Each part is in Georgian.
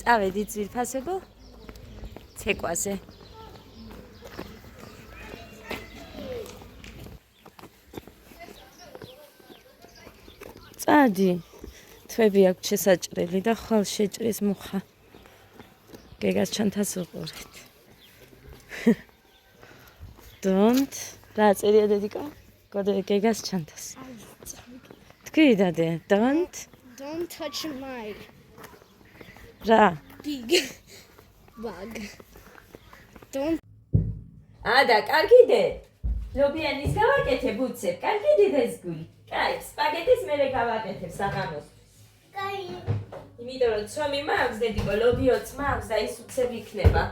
წავედით ძვირფასებო ცეკვაზე. წადი. თვები აქვს შესაჭრელი და ხვალ შეჭრის მუხა. გეგას ჩანთას უყურეთ. Don't. რა წერია დედიკა? გეგას ჩანთას. თქვი დადე. Don't touch my რა? big bug. Don't. და კარგიდე. ლობიანის გავაკეთე ბუცებ. კარგიდე დესგული. კაი, სპაგეტის მერე გავაკეთებ საღამოს. კაი. იმიტომ რომ ცომი მაქვს დედიკო, ლობიოც მაქვს და ის უცებ იქნება.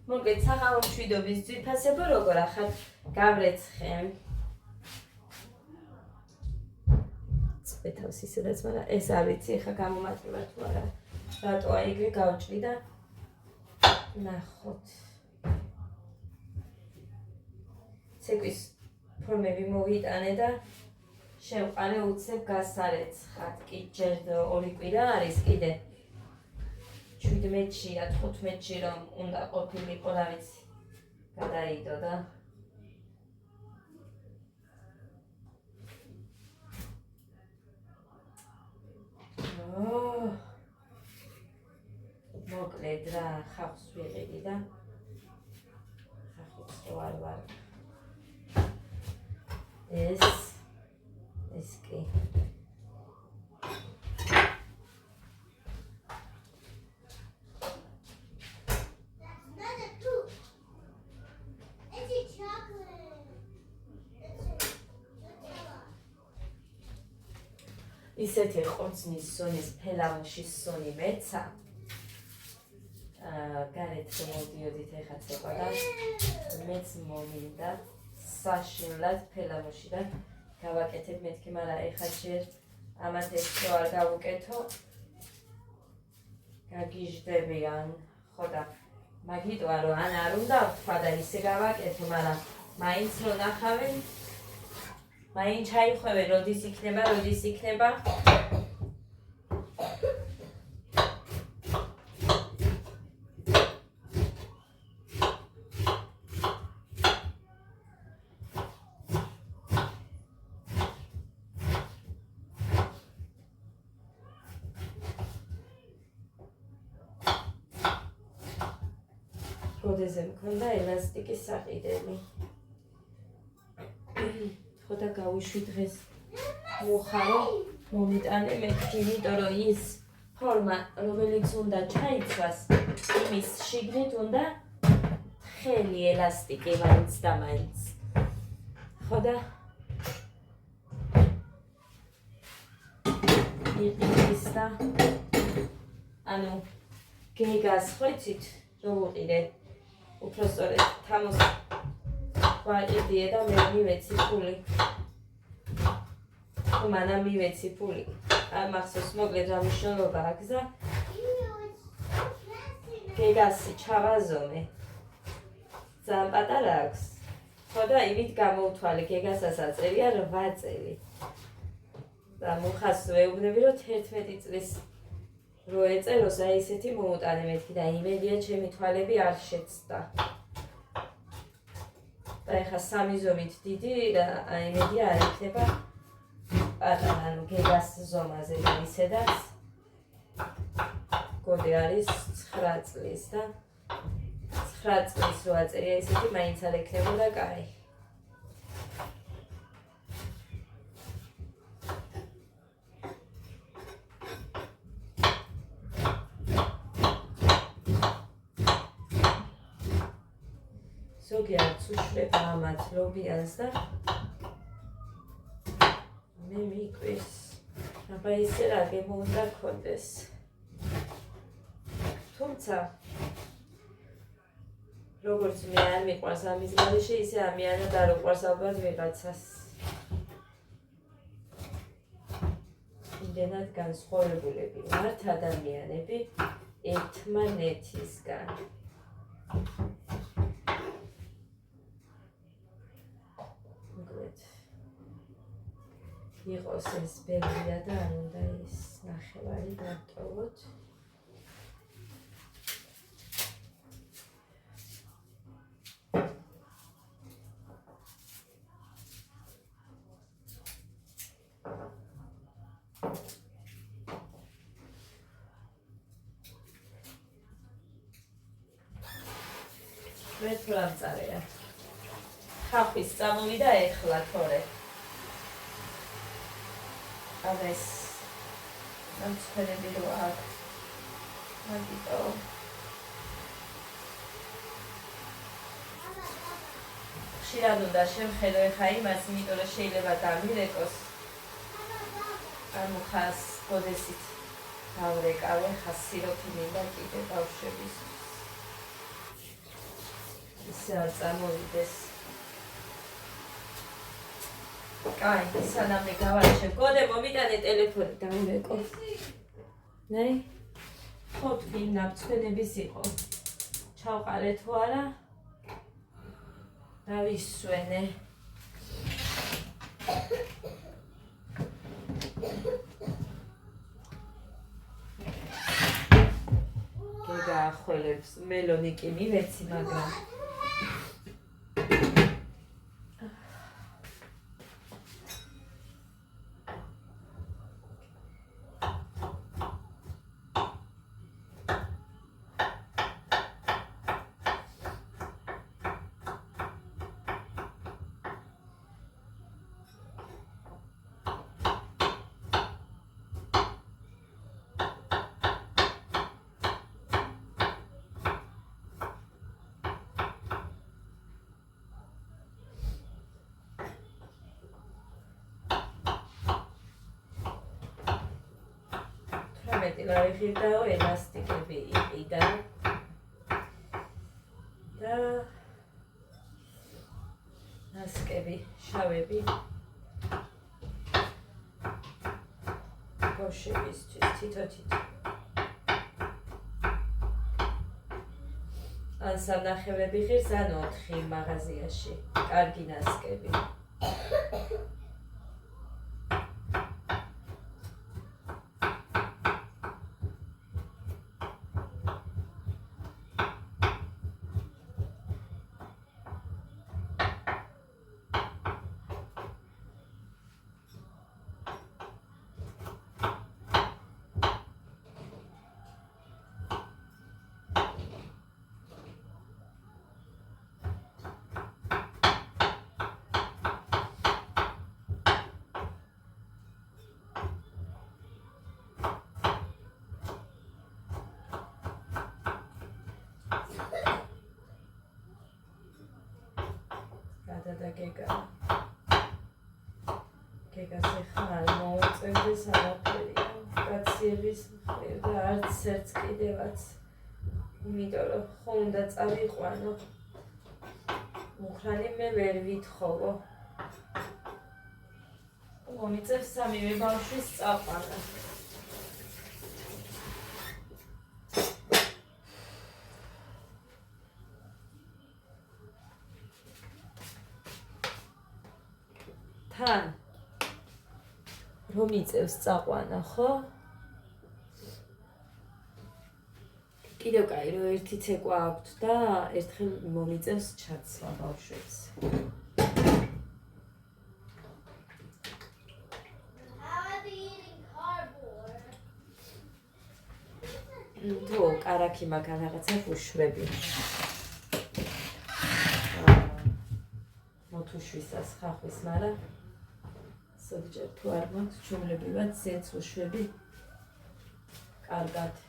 მოგეთ საღამო მშვიდობის ძვირფასებო როგორ ახალ გავრეცხე. წვეთავს ისედაც, მაგრამ ეს არ ვიცი, ხა გამომატება თუ არა. რატო აიგე გავჭრი და ნახოთ. ცეკვის ფორმები მოვიტანე და შევყარე უცებ გასარეცხად. კი ჯერ 2 კვირა არის კიდე. 17-ში და 15-ში რომ უნდა ყოფილიყო, რა ვიცი. გადაიდო და მოკლედ რა ხავს ვიყიდი და ხახუც ვარ ეს კი ისეთი ყორცნის სონის ფელავოშის სონი მეცა გარეთ მოდიოდით ეხა ცეკვა და მეც მომინდა საშინლად ფელავოშიდან გავაკეთებ მეთქი, მაგრამ ეხა ჯერ ამათ ეს რო არ გავუკეთო გაგიჟდებიან, ხო და მაგიტოა რომ ან არ უნდა ვთქვა და ისე გავაკეთო, მაგრამ მაინც რო ნახავენ მაინც ჩაიხვევენ, როდის იქნება. გოდეზე მქონდა ელასტიკის საყიდელი. ხოდა გავიშვი დღეს მოხარო მომიტანე მეთქი, იმიტომ რომ ის ფორმა რომელიც უნდა ჩაიცვას იმის შიგნით უნდა თხელი ელასტიკი მაინც და მაინც. ხოდა იყიდის და ანუ გეგას ხოიცით რომ უყიდე უпростоრეთ თამოს ვაყიდიე და მე მივეცი ფული. მანამ მივეცი ფული. არ მახსოვს მოკლედ რა მნიშვნელობა აქვს და გეგასი ჩავაზომე. ძალიან პატარა აქვს. ხო და იმით გამოვთვალე გეგასაც აწერია 8 წელი. და მუხას ვეუბნები რომ 11 წლის რო ეწეროს აი ესეთი მოუტანე მეთქი და იმედია ჩემი თვალები არ შეცდა. და ეხა 3 ზომით დიდი და იმედია არ იქნება პატარა, ანუ გეგას ზომაზე და ისედაც გოდი არის 9 წლის და 9 წლის რო აწერია ისეთი მაინც არ ექნებოდა კაი. ზოგი არც უშლება ამათ ლობიანს და მე მიყვის. აბა ისე რა გემოვნდა გქონდეს. თუმცა როგორც მე არ მიყვარს ამის გარეშე, ისე ამიანად არ უყვარს ალბათ ვიღაცას. იმდენად განსხვავებულები ვართ ადამიანები ერთმანეთისგან. იყოს ეს ბერია და არ უნდა ის ნახევარი დავტოვოთ. მე თუ რა მწარეა. ხახვის წამოვიდა ეხლა თორე. ამას ამცხვენები რო აქ. მაგიტო. ხშირად უნდა შემხედო ეხა იმას, იმიტომ რომ შეიძლება დამირეკოს. ანუ ხას გოდესით დავრეკავე, ხას სიროფი მინდა კიდე ბავშვების. ისე არ წამოვიდეს. კაი, სანამ მე გავარჩევ. გოდე მომიტანე ტელეფონი დავრეკო. ნაი? ხო თქვი ნაბცხვენების იყო. ჩავყარე თუ არა? დავისვენე. გეgaახველებს მელონი კი მივეცი, მაგრამ მეტი ლაიხირდაო ელასტიკები იყიდა და ნასკები შავები ბავშვებისთვის თითო-თითო ან სანახევრები ღირს ან 4 მაღაზიაში კარგი ნასკები და გეგას ეხლა არ მოუწევდეს არაფერია კაციების მხრივ და არც ერთს კიდევაც იმიტომ რომ ხო უნდა წავიყვანო მუხრანი მე ვერ ვითხოვო მომიწევს სამივე ბავშვის წაყვანა თან რომ იწევს წაყვანა, ხო? კიდევ კაი რომ ერთი ცეკვა აქვთ და ერთხელ მომიწევს ჩაცვა ბავშვებს. თუ კარაქი მაგან რაღაცა უშვები. მოთუშვისას ხახვის, მაგრამ სოჯერ თუ არ მაქვს ჩუმლებივად ზეც უშვები კარგად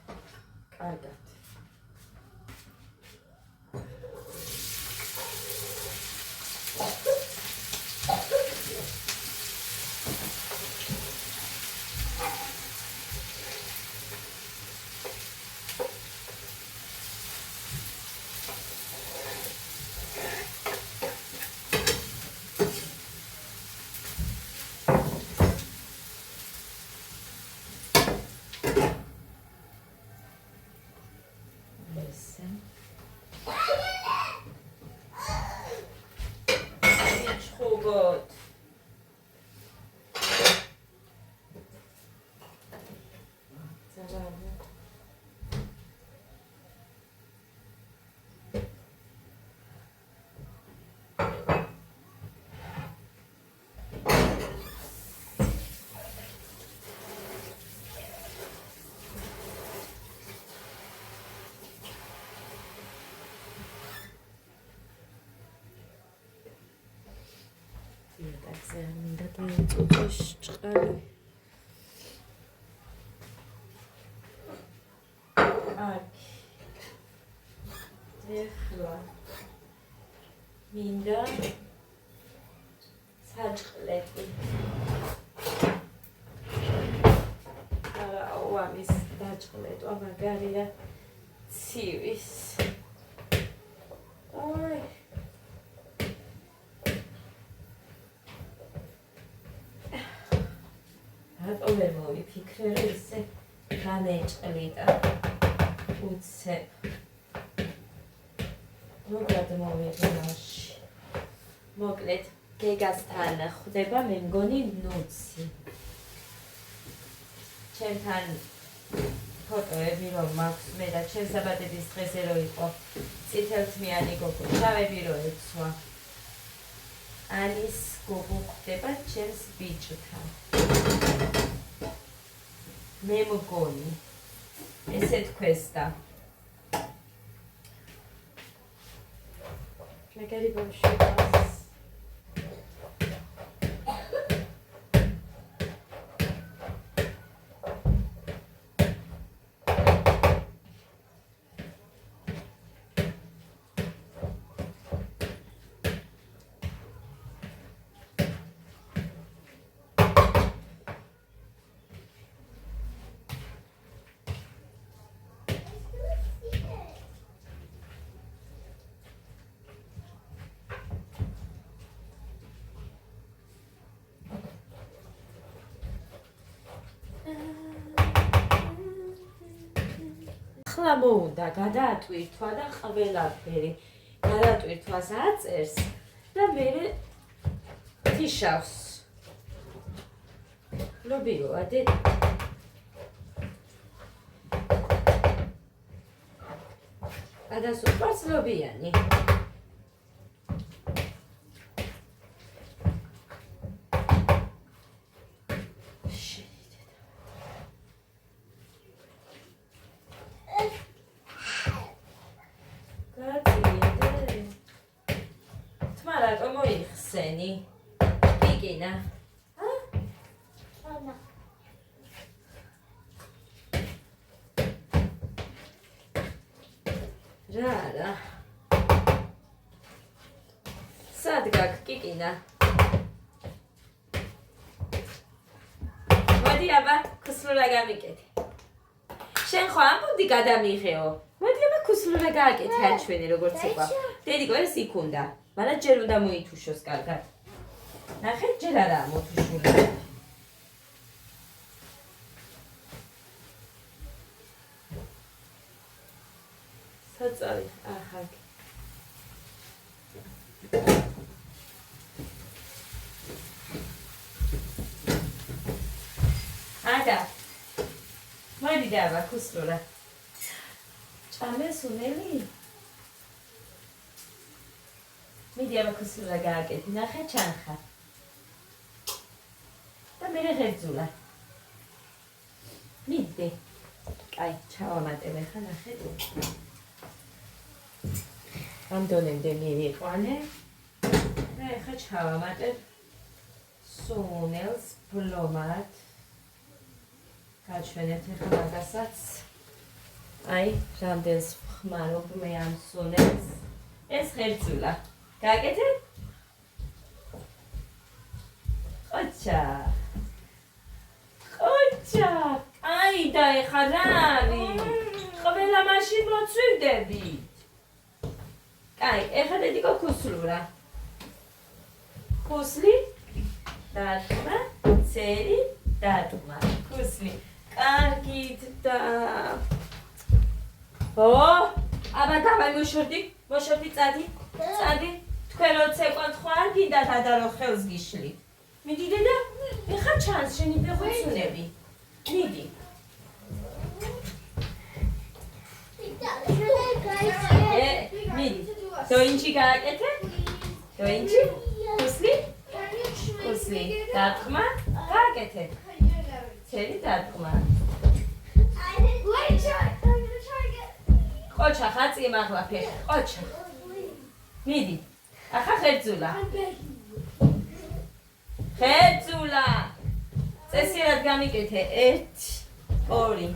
წუწუში ჭყალი. ეხლა მინდა საჭყლები. აუ ამის დაჭყლეტვა მაგარია ცივის. აი რატომ ვერ მოვიფიქრე რომ ისე განეჭყლიტა უცებ მოგადმოვიღნაში მოკლედ გეგასთან ხვდება მე მგონი ნუცი ჩემთან ფოტოები რომ მაქვს მე და ჩემ საბადების დღეზე რო იყო წითელთმიანი გოგო ჩავები რო ეცვა ანის გოგო ხვდება ჩემს ბიჭთან მე მგონი ესე თქვეს და მაგარი ბავშვი ახლა მოუნდა გადაატვირთვა და ყველაფერი გადაატვირთვას აწერს და მერე თიშავს ლობიოა დედა გადასუყვარს ლობიანი გიგინა რა სად გაკ გიგინა მოდი აბა ქუსლურა გამიკეთე შენ ხო ამბობდი გადამიღეო მოდი აბა ქუსლურა გააკეთე აჩვენე როგორც იყო დედიკო ეს იქ უნდა მაგრამ ჯერ უნდა მოითუშოს კარგად ნახეთ ჯერ არაა მოთუშული საწავი ახლა აგა მოდი დავა ქუსლურა ჭამეს უნელი მიდი აბა ქუსლურა გააკეთე ნახე ჩანხა და მერე ღერძულა მიდი კაი ჩავამატებ ახლა ნახე ამდონემდე მივიყვანე და ახლა ჩავამატებ სუნელს ბლომად გაჩვენეთ ახლა მაგასაც აი რამდენს ვხმარობ მე ამ სუნელს ეს ღერძულა გააკეთე? ხოჩა აი და ეხა რა არის? ყველა მაშინ მოცვივდებით კაი, ეხლა დედიკო ქუსლურა ქუსლი დატყმა, ცერი დატყმა ქუსლი კარგით და აბა დავაი მოშორდი წადი თქვენ რო ცეკვანთ ხო არ გინდათ ადა რო ხელს გიშლით მიდი დედა ეხა ჩანს შენი ფეხუცუნები მიდი მიდი დოინჩი გააკეთე დოინჩი ქუსლი დატყმა გააკეთე ცერი დატყმა ყოჩა ხაწი მაღლა ფეხი ყოჩა მიდი ახლა ღერძულა ხეძულა წესიერად გამიკეთე 1 2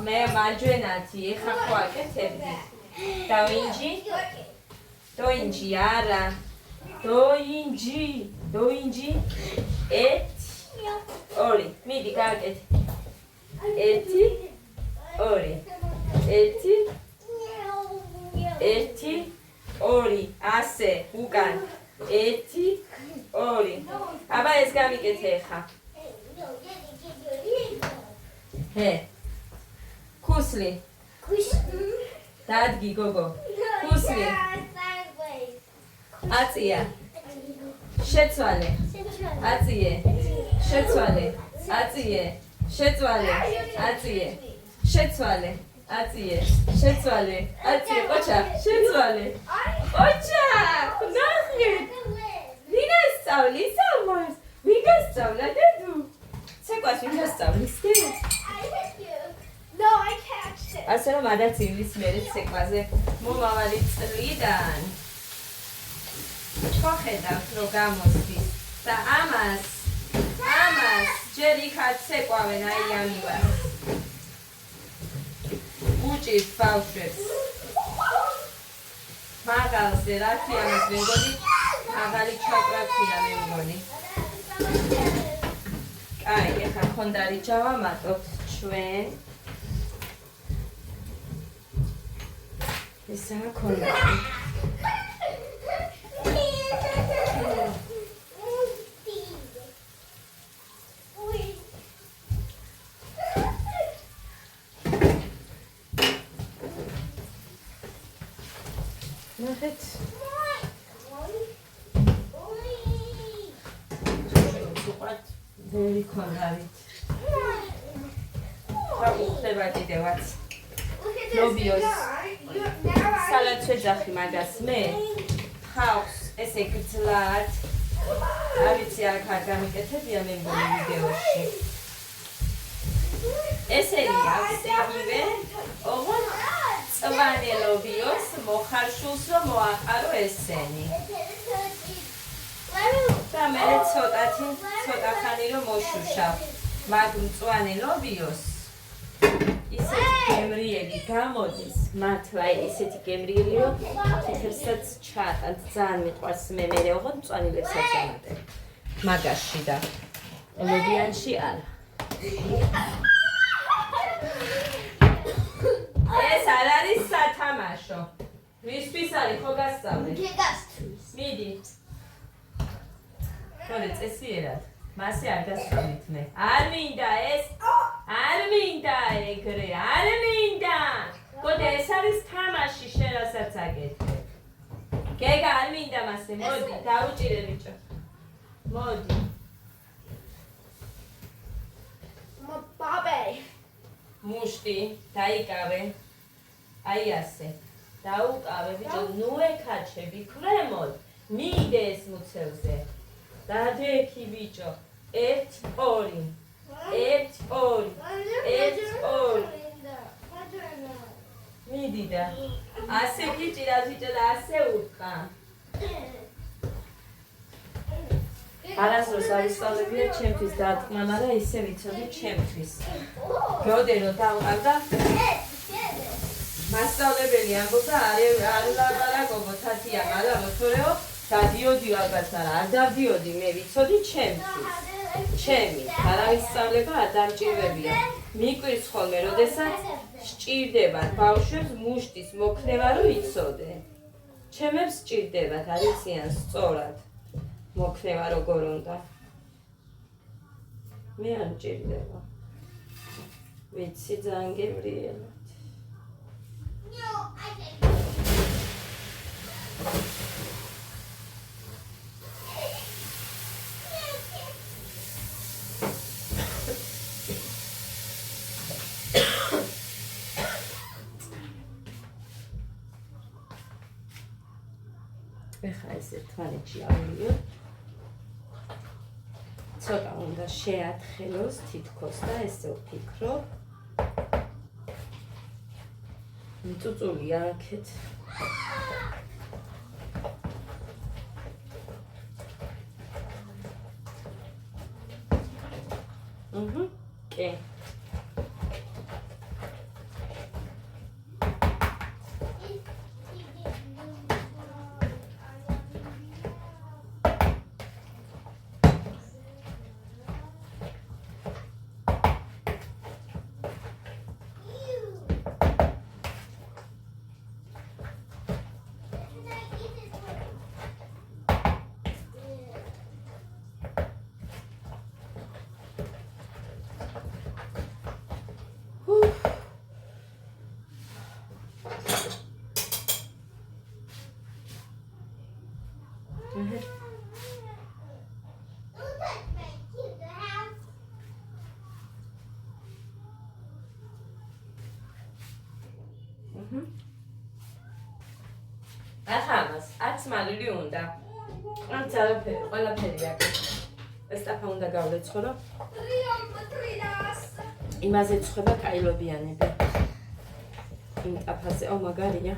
მე მარჯვენათი ეხა ხო აკეთებდი დავინჯი დოინჯი არა დოინჯი 1 2 მიდი გააკეთე 1 2 1 2 ასე უკან 1 2 აბა ეს გამიკეთე ხა ჰე ქუსლი დადგი გოგო ქუსლი აწია შეცვალე აწიე შეცვალე აწიე შეცვალე აწიე შეცვალე აწიე შეცვალე აწიე ყოჩა შეცვალე ყოჩა ნახე ვინასწავლი სამოს ვინასწავლა დედუ ცეკვას ვინასწავლის დე No, I catched it. ასე რომ ადაც ივლის მერე ცეკვაზე მომავალი წლიდან ჩოხედავთ რომ გამოსდის და ამას ჯერ იქაც ცეკვავენ აი ამივას უჭირთ ბავშვებს მაღალზე რა ქვია მას მე მგონი მაღალი ჩაკვრათია მე მგონი კაი ეხა ხონდარი ჩავამატოთ ჩვენ ესაა ხონდარი ნახეთ უყვართ ვერი ხონდარით რა უხდება კიდევაც ლობიოს სალაც ვეძახი მაგას მე ხავს ესე გძლად არ ვიცი არ გამიკეთებია მე მგონი ვიდეოში ესენი აქვს იგივე ოღონდ წვანე ლობიოს მოხარშულს რომ მოაყარო ესენი და მე ცოტა ხანი რომ მოშუშავ მაგ მწვანე ლობიოს ისეთი გემრიელი გამოდის მართლა ისეთი გემრიელი რომ თითებსაც ჩატანთ ძალიან მიყვარს მე ოღონდ მწვანილებსაც ამატებ მაგაში და ლობიანში არა ეს არ არის სათამაშო ვისთვის არის ხო გასწავლე მიდი თორე წესიერად მასე არ გასწავლით მე არ მინდა ეს არ მინდა ეგრე არ მინდა გოდე ეს არის თამაში შენ რასაც აკეთებ გეგა არ მინდა მასე მოდი დაუჭირე ბიჭო მოდი მუშტი დაიკავე აი ასე დაუკავე ბიჭო ნუ ეკაჩები ქვემოთ მიდე ეს მუცელზე დადექი ბიჭო 1 2 1 2 1 2 მიდი და ასე გიჭირა ბიჭო და ასე უთხრა არასდროს არ ისწავლებია ჩემთვის დათქმა, მაგრამ ისე ვიცოდი ჩემთვის. გოდე რომ დავყავდა მასწავლებელი ამბობდა არ ლაპარაკობ თათია, მაგრამ თორეო დადიოდი ალბათ, მაგრამ არ დავდიოდი, მე ვიცოდი ჩემთვის. ჩემი არავისწავლება არ დამჭირდებია. მიკვირს ხოლმე, როდესაც სჭირდებათ ბავშვებს მუშტის მოქნება რომ იცოდე. ჩემებს სჭირდებათ, არიციან სწორად. მოქნება როგორ უნდა. მე არ მჭირდება. ვიცი ძალიან გემრიელად. ეხლა ესე თვალეთში ავიო. ცოტა უნდა შეათხელოს თითქოს და ესე ვფიქრობ. მიწუწულია აქეთ. კი. ახლა ამას არც მალილი უნდა. არც არაფერი, ყველაფერი აქვს. ეს ტაფა უნდა გავლეცხო, რომ იმაზე ცხება კაილობიანები. იმ ტაფაზე, მაგარია.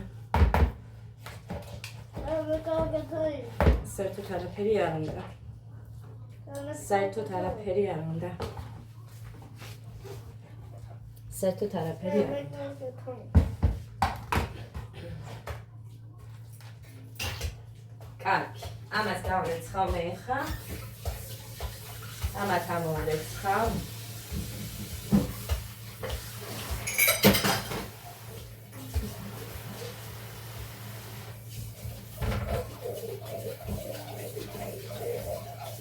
საერთოდ არაფერი არ უნდა. საერთოდ არაფერი არ უნდა. საერთოდ არაფერი არ უნდა. კარგი. ამას გავლეცხავ მე ხა. ამათ ამოვლეცხავ.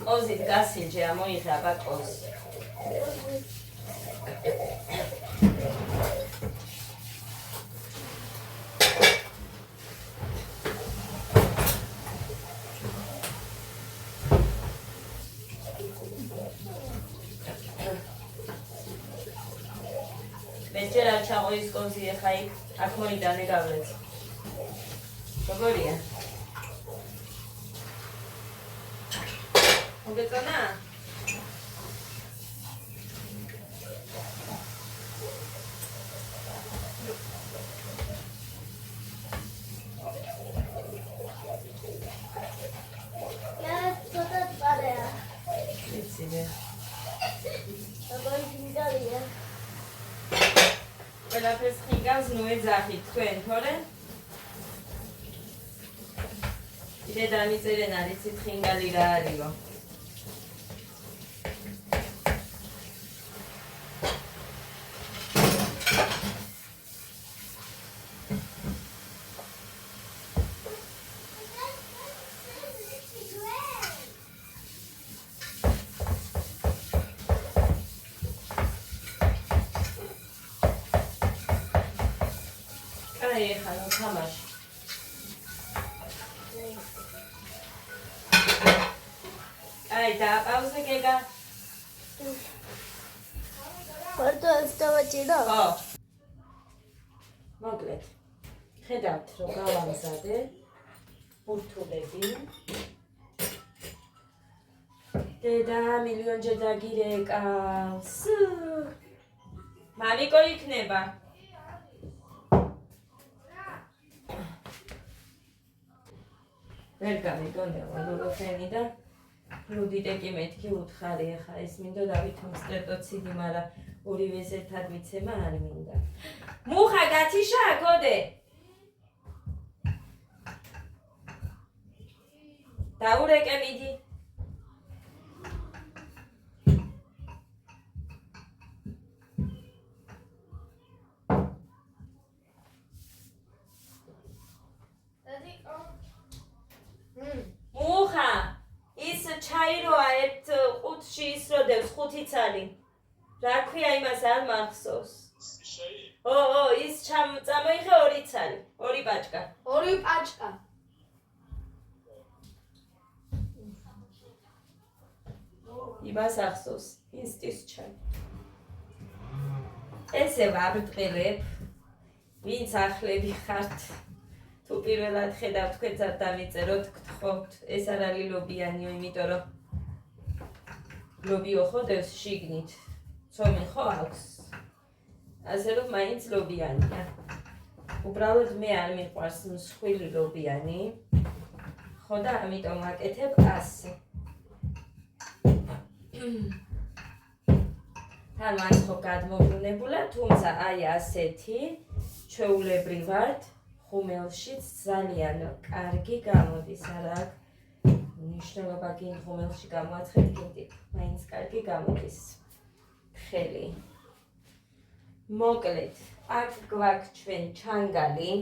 კოზით გასინჯე ამოიღება კოზი. მეჯერ არ ჩაყოის კოზი ახლა იქ აქ მოიდანე გავლეც. როგორია? მოგეწონა? ყველაფერს ხინგავს ნუ ეძახით თქვენ, თორე? კიდე დამიწერენ არიცით ხინგალი რა არისო. ეხლა ნუ თამაში. აი დააპაუზე გეგა. ვარდო ასტავაჭირო? ხო. მოკლედ. ხედავთ რომ გავამზადე ბურთულები. დედა მილიონჯერ დაგირეკავს. მამიკო იქნება. ვერ გამიგონევა ნუროფენი და ლუდიტეკი მეთქი უთხარი ახლა ეს მინდო დავითომ სტრეპტოციდი, მაგრამ ორივეს ერთად მიცემა არ მინდა. მუხა გათიშა გოდე. დაურეკე მიდი. მუხა ის ჩაიროა ერთ ყუთში ისროდებს 5 ცალი. რა ქვია იმას არ მახსოვს. ის წამოიღე 2 ცალი, 2 პაჭკა. 2 პაჭკა. იმას ახსოვს, ინსტის ჩაი. ესე ვაბრტყელებ, ვინც ახლები ხართ. თუ პირველად ხედავთ თქვენც არ დამიწეროთ, გთხოვთ, ეს არ არის ლობიანიო, იმიტომ რომ ლობიო ხოდებს შიგნით. ცომი ხო აქვს? ასე რომ მაინც ლობიანია. უბრალოდ მე არ მიყვარს მსხვილი ლობიანი. ხო და ამიტომ აკეთებ ასე. თან მანცხობ გადმობრუნებულად, თუმცა აი ასეთი ჩვეულებრივად ხუმელშიც ძალიან კარგი გამოდის. არა აქვს მნიშვნელობა გინ ხუმელში გამოაცხეთ გინდი, მაინც კარგი გამოდის თხელი. მოკლედ, აქ გვაქვს ჩვენ ჩანგალი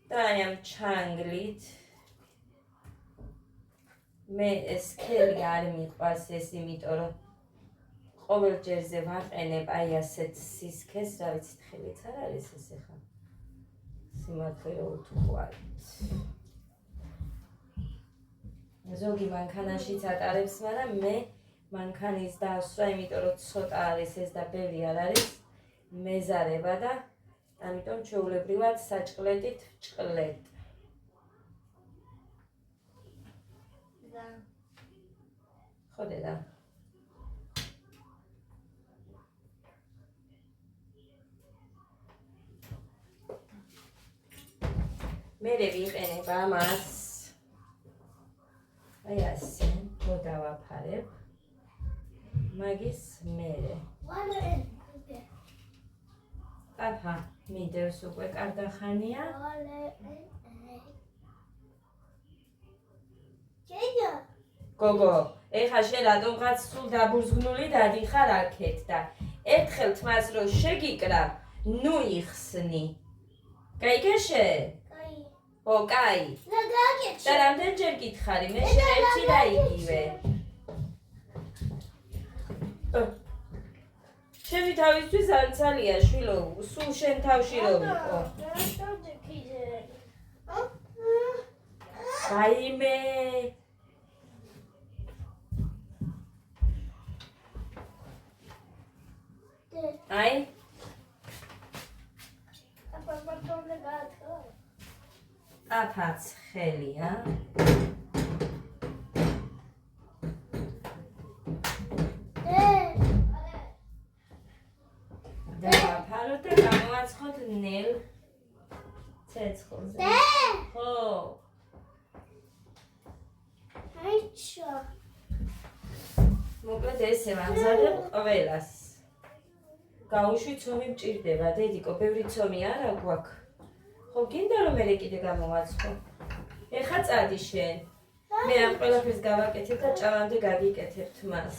და აი ამ ჩანგლით მე ეს სქელი არ მიყვარს ეს, იმიტომ რომ ყოველ ჯერზე ვაყენებ აი ასეთ სისქეს, რა ვიცი, თხელიც არ არის ეს ახლა. სიმართლე რომ ვთქვათ. ზოგი მანქანაშიც ატარებს, მაგრამ მე მანქანის დასვა, იმიტომ რომ ცოტა არის ეს და ბევრი არ არის, მეზარება და ამიტომ ჩვეულებრივად საჭყლეტით ვჭყლეთ. ხო დედა. მერე ვიყენებ ამას. აი ასე, მოდავაფარებ. მაგის მერე. აფა, მიდევს უკვე კარდახანია. გოგო, ეხა შენ რატომღაც სულ დაბურძგნული დადიხარ აქეთ და ერთხელ თმას რო შეგიკრა, ნუ იხსნი. გაიგეშე? ო, კაი. და რამდენჯერ გითხარი, მე შენ ერთი და იგივე. შენი თავისთვის არ ცალია, შვილო, სულ შენ თავში რო ვიყო. გაიმე. აი. აფაც ხელია. დავაფარო და გამოვაცხოთ ნელ ცეცხლზე. ხო. მოკლედ ესე ვამზადებ ყველას. გაუშვი ცომი მჭირდება, დედიკო, ბევრი ცომი არა გვაქვს. ხო, გინდა რომ მე კიდე გამოვაცხო. ეხა წადი შენ. მე ამ ყველაფერს გავაკეთებ და ჭავამდე გაგიკეთებთ მას.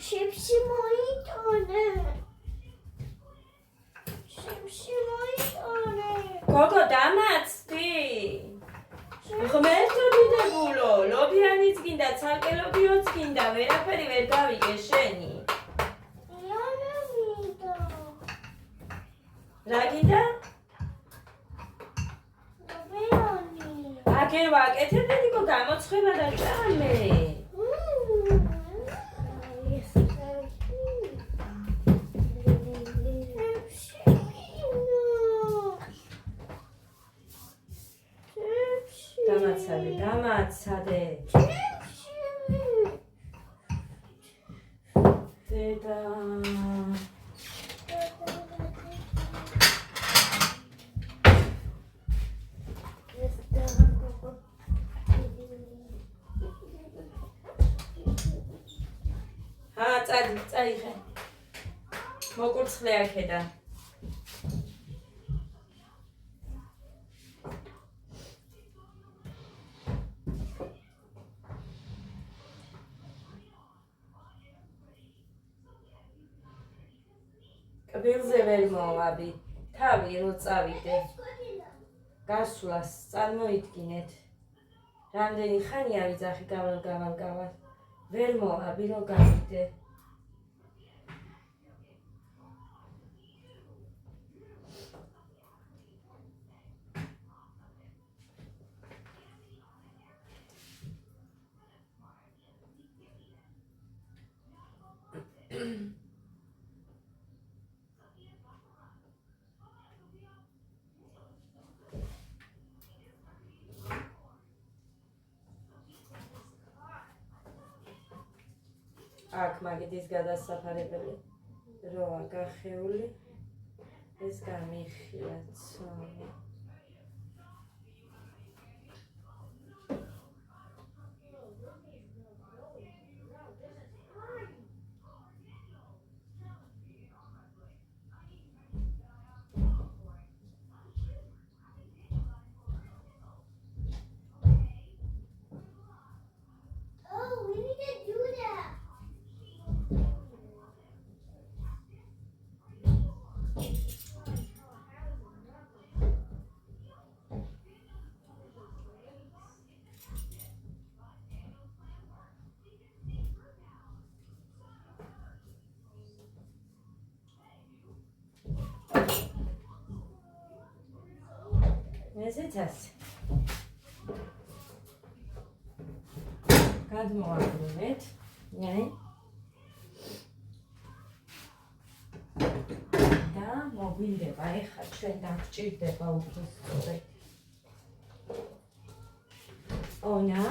Shipsi moitone. გოგო, დამაცდი. ღმერთო დიდებულო, ლობიანიც გინდა, ცალკე ლობიოც გინდა, ვერაფერი ვერ გავიგე შენი. რა გინდა? აგერ ვაკეთებ, დედიკო, გამოცხება და ჭამე. დამაცადე. დედა. წაიღე. მოკურცხლე აქედან. კბილზე ვერ მოვაბი, თავი რო წავიდე. გასვლას წარმოიდგინეთ. რამდენი ხანია ვიძახი გავალ. ვერ მოვაბი რო გავიდე. აქ მაგიდის გადასაფარებელი როა გახეული ეს გამიხია ცომი Oh, we need to do that. ესეც ასე გადმოვაგროვეთ აი და მოგვინდება ეხლა ჩვენ დაგჭირდება უფრო სწორედ ონა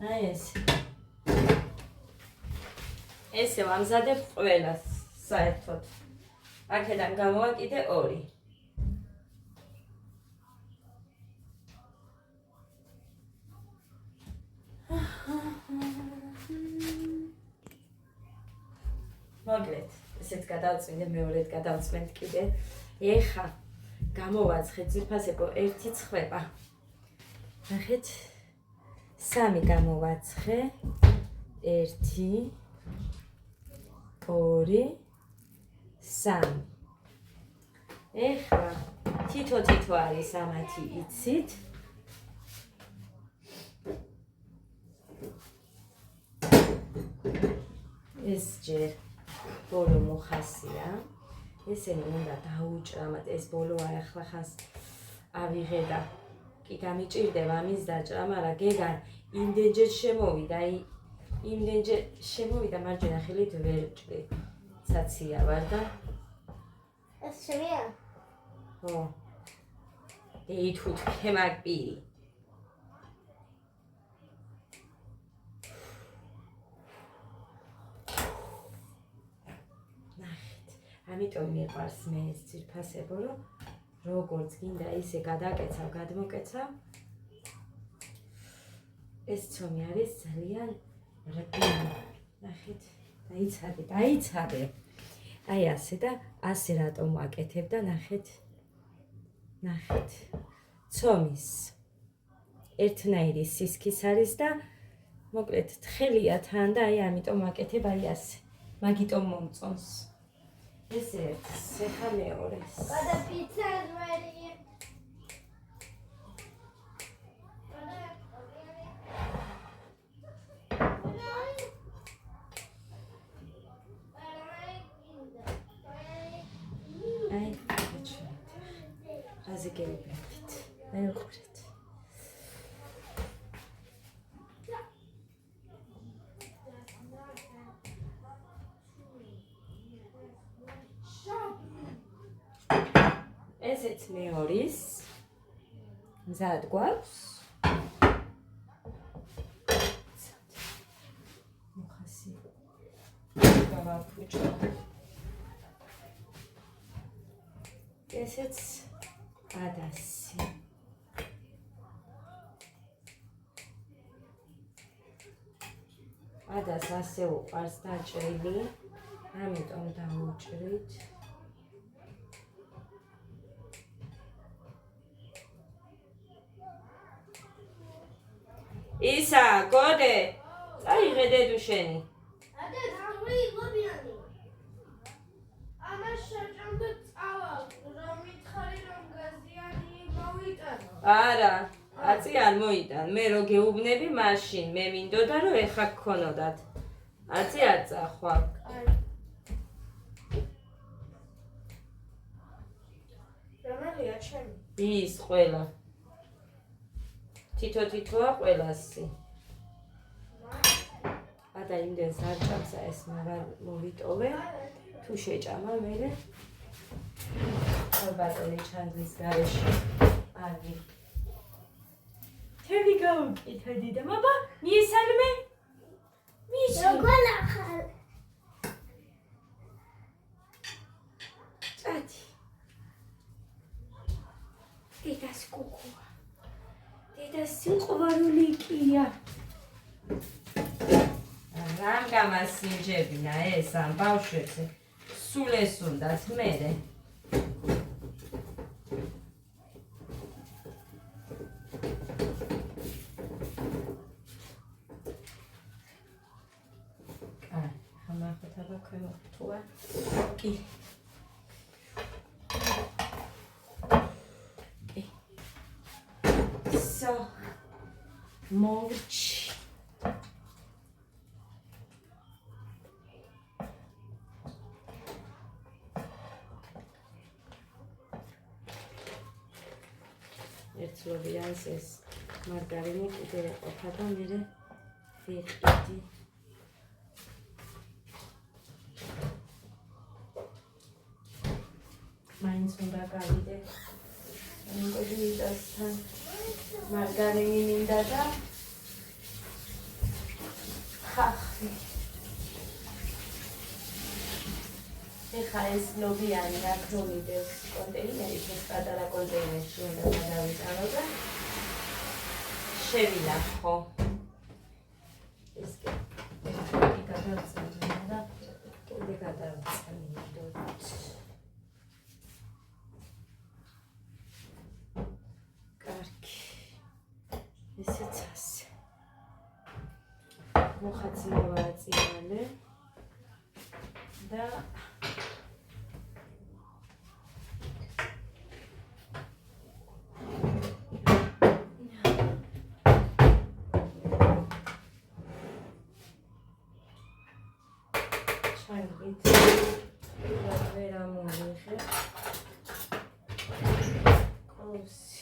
აი ესე ვამზადებ ყველას საერთოდ აქედან გამოვაკიდე 2 მოკლედ ესეც გადავწმინდე მეორედ გადავწმენთ კიდე ეხა გამოვაცხეთ ძირფასებო 1 ცხვება ნახეთ 3 გამოვაცხე 1 2 3 ეხლა თითო არის ამათი იცით ეს ჯერ ბოლო მოხასია ესენი უნდა დაუჭრამად ეს ბოლო ახლა ხანს ავიღე და კი გამიჭირდება მის დაჭრა მაგრამ გეგან იმდენჯერ შემოვიდა იმდენჯერ შემოვიდა მარჯვენა ხელით ვერ ჭრი ცაცია ვარ და ეს შემია? ხო ეითუთ ქემაკპირი ამიტომ მიყვარს მე ეს ძირფასებო რომ როგორც გინდა ისე გადაკეცავ გადმოკეცავ ეს ცომი არის ძალიან რბილი ნახეთ დაიცადე აი ასე და ასე რატომ ვაკეთებ და ნახეთ ცომის ერთნაირი სისქის არის და მოკლედ თხელია თან და აი ამიტომ ვაკეთებ აი ასე მაგიტომ მომწონს ეს ერთს ეხლა მეორეს But the pizza is ready. აი რაზე გეუბნებით მეუღლეთ ესეც მეორის მზად გვაქვს მოხასი გავაფუჭო ესეც ადასი ადას ასე უყარს დაჭრილი ამიტომ დავუჭრით ისა გოდე წაიღე დედუშენი Ada, I'm really loving it. არა, აწი არ მოიტან. მე რო გეუბნები მაშინ, მე მინდოდა რომ ეხა გქონოდათ. აწი არ წახვალ. რომელია ჩემი? ის ყველა. თითო-თითოა ყველასი. და იმდენს არ ჭამსა ეს მაგრამ მოვიტოვე. თუ შეჭამა მერე. ბატონი ჩანდლის გარეშე. აი. თები გავუკითხე დიდა. მაბა, მიესალმე? როგორ ახალ? ჭადი. დედას კუკუა. დედას სიყვარული კია. რამ გამასინჯებინა ეს ამ ბავშვებზე? სულ ეს უნდათ მერე. ამახოთაბა ქვემოთუა. კი. So, მოვჩი. ერთლობიანს ეს მარგარინი კიდე ეყოფა და მერე ვიყიდი. მაინც უნდა გავიდე. მოკიდასთან მარგარინი მინდა და ხახი. ეხა ეს ლობიანი აქ რომიდევს კონტეინერით, ეს პატარა კონტეინერში უნდა გადავიტანო და შევინახო. ეს კი გადავწევი და კიდე გადავწევი. კარგი. ესეც ასე. მოხაცნებაა წინალე და ჩაიგეთ ვერა მომიღე კოსი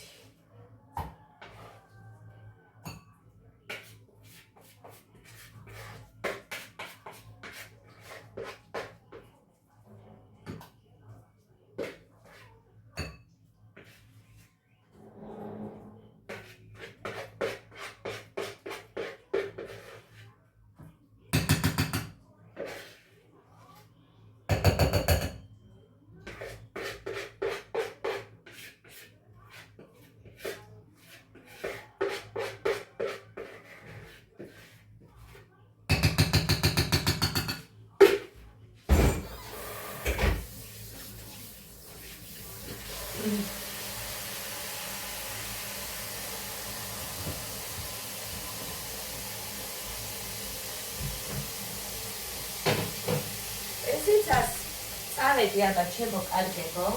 წავედი აბა ჩემო კარგებო.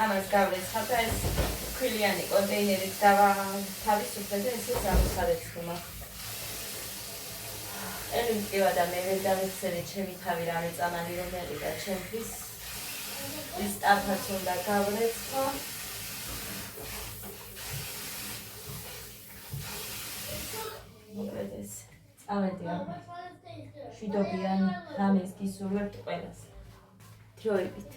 ამას გავრეცხავ და ეს ქვილიანი კონტეინერით დავთავისუფლე და ესეც ამოსარეთ ხმა. ელი მტკივა და მე ვერ დავეცერე ჩემი თავი რა მეწამალი რომელი და ჩემთვის ის ტაფაც უნდა გავრეცხო. მოკლედ წავედი აბა. შვიდობიან რამეს გისურვებთ ყველას. დროებით.